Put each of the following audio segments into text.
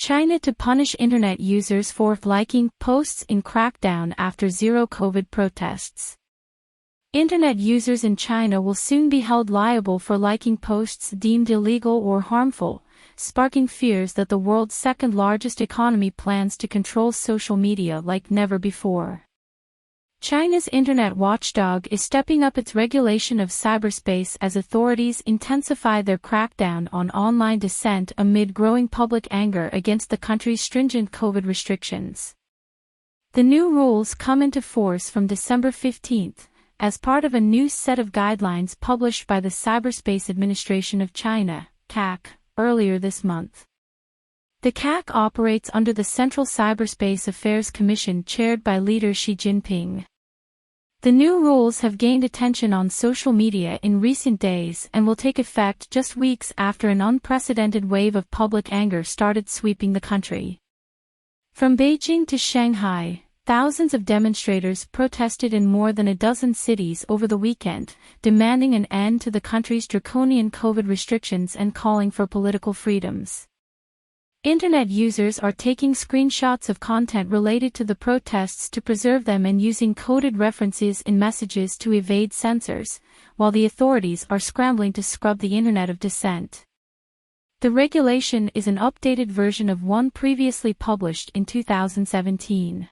China to punish internet users for liking posts in crackdown after zero-COVID protests. Internet users in China will soon be held liable for liking posts deemed illegal or harmful, sparking fears that the world's second-largest economy plans to control social media like never before. China's internet watchdog is stepping up its regulation of cyberspace as authorities intensify their crackdown on online dissent amid growing public anger against the country's stringent COVID restrictions. The new rules come into force from December 15, as part of a new set of guidelines published by the Cyberspace Administration of China, CAC, earlier this month. The CAC operates under the Central Cyberspace Affairs Commission chaired by leader Xi Jinping. The new rules have gained attention on social media in recent days and will take effect just weeks after an unprecedented wave of public anger started sweeping the country. From Beijing to Shanghai, thousands of demonstrators protested in more than a dozen cities over the weekend, demanding an end to the country's draconian COVID restrictions and calling for political freedoms. Internet users are taking screenshots of content related to the protests to preserve them and using coded references in messages to evade censors, while the authorities are scrambling to scrub the internet of dissent. The regulation is an updated version of one previously published in 2017.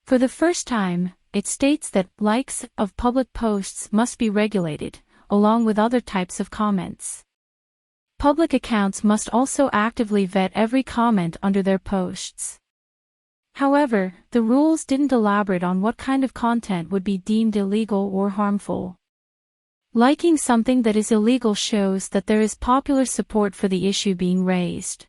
For the first time, it states that likes of public posts must be regulated, along with other types of comments. Public accounts must also actively vet every comment under their posts. However, the rules didn't elaborate on what kind of content would be deemed illegal or harmful. Liking something that is illegal shows that there is popular support for the issue being raised.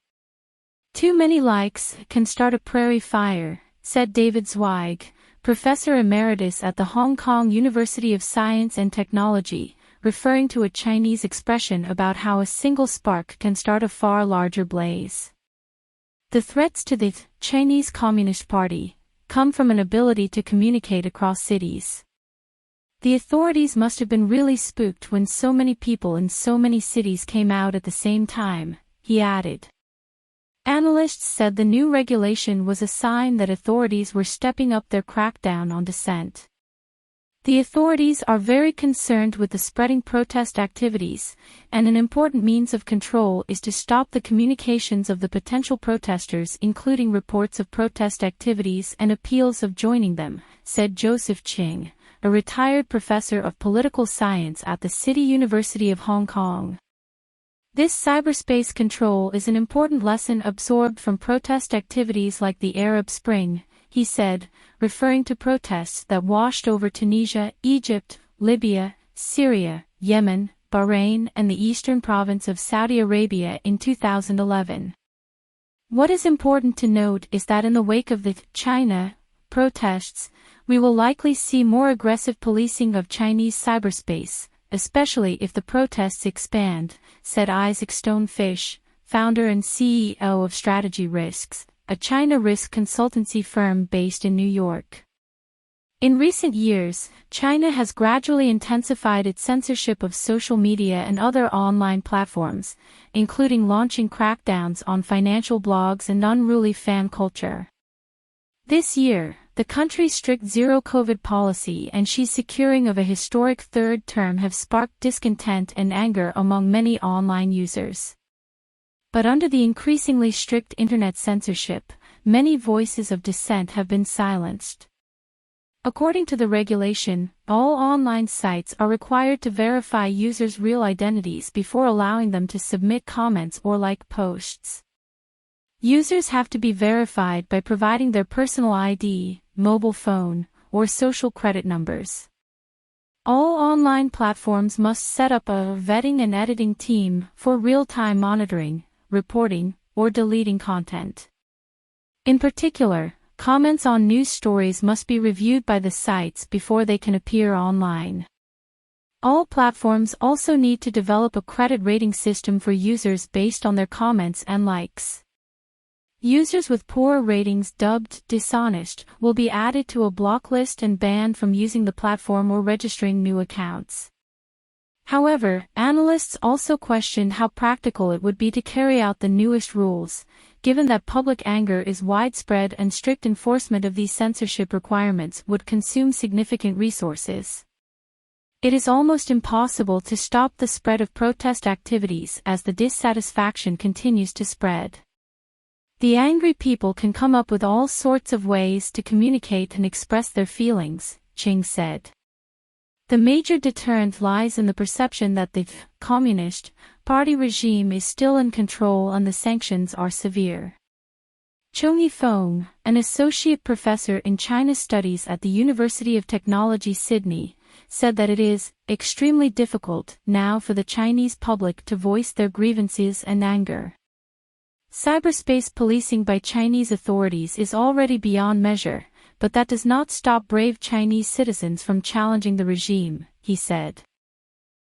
Too many likes can start a prairie fire, said David Zweig, professor emeritus at the Hong Kong University of Science and Technology, referring to a Chinese expression about how a single spark can start a far larger blaze. The threats to the Chinese Communist Party come from an ability to communicate across cities. The authorities must have been really spooked when so many people in so many cities came out at the same time, he added. Analysts said the new regulation was a sign that authorities were stepping up their crackdown on dissent. The authorities are very concerned with the spreading protest activities, and an important means of control is to stop the communications of the potential protesters, including reports of protest activities and appeals of joining them, said Joseph Ching, a retired professor of political science at the City University of Hong Kong. This cyberspace control is an important lesson absorbed from protest activities like the Arab Spring, he said, referring to protests that washed over Tunisia, Egypt, Libya, Syria, Yemen, Bahrain, and the eastern province of Saudi Arabia in 2011. What is important to note is that in the wake of the China protests, we will likely see more aggressive policing of Chinese cyberspace, especially if the protests expand, said Isaac Stonefish, founder and CEO of Strategy Risks, a China risk consultancy firm based in New York. In recent years, China has gradually intensified its censorship of social media and other online platforms, including launching crackdowns on financial blogs and unruly fan culture. This year, the country's strict zero-COVID policy and Xi's securing of a historic third term have sparked discontent and anger among many online users. But under the increasingly strict internet censorship, many voices of dissent have been silenced. According to the regulation, all online sites are required to verify users' real identities before allowing them to submit comments or like posts. Users have to be verified by providing their personal ID, mobile phone, or social credit numbers. All online platforms must set up a vetting and editing team for real-time monitoring, reporting, or deleting content. In particular, comments on news stories must be reviewed by the sites before they can appear online. All platforms also need to develop a credit rating system for users based on their comments and likes. Users with poor ratings, dubbed dishonest, will be added to a block list and banned from using the platform or registering new accounts. However, analysts also questioned how practical it would be to carry out the newest rules, given that public anger is widespread and strict enforcement of these censorship requirements would consume significant resources. It is almost impossible to stop the spread of protest activities as the dissatisfaction continues to spread. The angry people can come up with all sorts of ways to communicate and express their feelings, Ching said. The major deterrent lies in the perception that the Communist Party regime is still in control and the sanctions are severe. Chong Yifeng, an associate professor in China Studies at the University of Technology Sydney, said that it is extremely difficult now for the Chinese public to voice their grievances and anger. Cyberspace policing by Chinese authorities is already beyond measure, but that does not stop brave Chinese citizens from challenging the regime, he said.